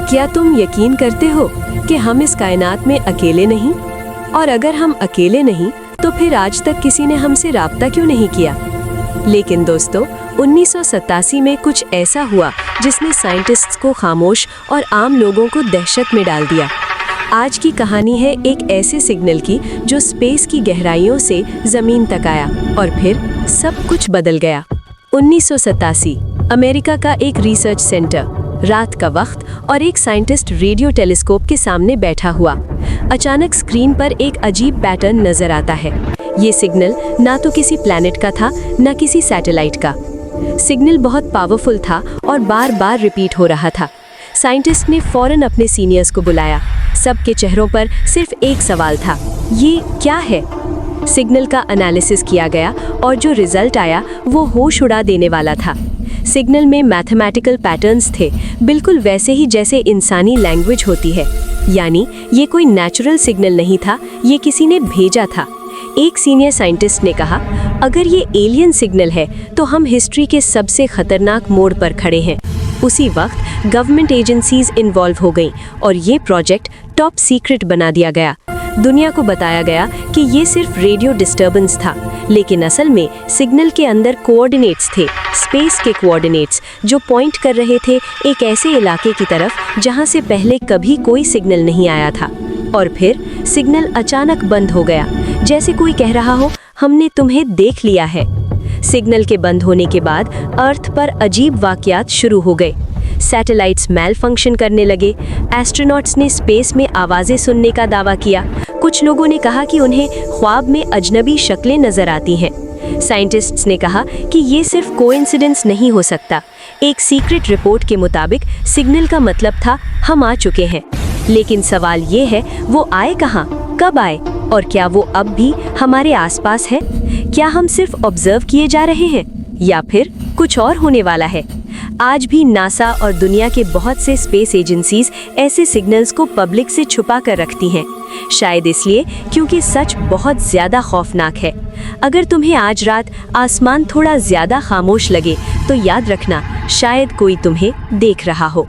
क्या तुम यकीन करते हो कि हम इस कायनात में अकेले नहीं? और अगर हम अकेले नहीं तो फिर आज तक किसी ने हमसे राब्ता क्यों नहीं किया? लेकिन दोस्तों, 1987 में कुछ ऐसा हुआ जिसने साइंटिस्ट्स को खामोश और आम लोगों को दहशत में डाल दिया। आज की कहानी है एक ऐसे सिग्नल की जो स्पेस की गहराइयों से ज़मीन तक आया और फिर सब कुछ बदल गया। 1987 अमेरिका का एक रिसर्च सेंटर, रात का वक्त और एक साइंटिस्ट रेडियो टेलीस्कोप के सामने बैठा हुआ। अचानक स्क्रीन पर एक अजीब पैटर्न नजर आता है। ये सिग्नल ना तो किसी प्लैनेट का था, ना किसी सैटेलाइट का। सिग्नल बहुत पावरफुल था और बार बार रिपीट हो रहा था। साइंटिस्ट ने फौरन अपने सीनियर्स को बुलाया। सबके चेहरों पर सिर्फ एक सवाल था, ये क्या है? सिग्नल का एनालिसिस किया गया और जो रिजल्ट आया वो होश उड़ा देने वाला था। सिग्नल में मैथमेटिकल पैटर्न्स थे, बिल्कुल वैसे ही जैसे इंसानी लैंग्वेज होती है। यानी ये कोई नेचुरल सिग्नल नहीं था, ये किसी ने भेजा था। एक सीनियर साइंटिस्ट ने कहा, अगर ये एलियन सिग्नल है तो हम हिस्ट्री के सबसे खतरनाक मोड़ पर खड़े हैं। उसी वक्त गवर्नमेंट एजेंसीज इन्वॉल्व हो गईं और ये प्रोजेक्ट टॉप सीक्रेट बना दिया गया। दुनिया को बताया गया कि ये सिर्फ रेडियो डिस्टर्बेंस था, लेकिन असल में सिग्नल के अंदर कोऑर्डिनेट्स थे, स्पेस के कोऑर्डिनेट्स जो पॉइंट कर रहे थे एक ऐसे इलाके की तरफ जहां से पहले कभी कोई सिग्नल नहीं आया था। और फिर सिग्नल अचानक बंद हो गया, जैसे कोई कह रहा हो, हमने तुम्हें देख लिया है। सिग्नल के बंद होने के बाद अर्थ पर अजीब वाकयात शुरू हो गए। सैटेलाइट्स मैल फंक्शन करने लगे, एस्ट्रोनॉट्स ने स्पेस में आवाज़ें सुनने का दावा किया। कुछ लोगों ने कहा कि उन्हें ख्वाब में अजनबी शक्लें नजर आती हैं। साइंटिस्ट्स ने कहा कि ये सिर्फ कोइंसिडेंस नहीं हो सकता। एक सीक्रेट रिपोर्ट के मुताबिक सिग्नल का मतलब था हम आ चुके हैं। लेकिन सवाल ये है, वो आए कहाँ, कब आए और क्या वो अब भी हमारे आसपास है? क्या हम सिर्फ ऑब्जर्व किए जा रहे हैं या फिर कुछ और होने वाला है? आज भी नासा और दुनिया के बहुत से स्पेस एजेंसीज ऐसे सिग्नल्स को पब्लिक से छुपा कर रखती हैं, शायद इसलिए क्योंकि सच बहुत ज़्यादा खौफनाक है। अगर तुम्हें आज रात आसमान थोड़ा ज़्यादा खामोश लगे तो याद रखना, शायद कोई तुम्हें देख रहा हो।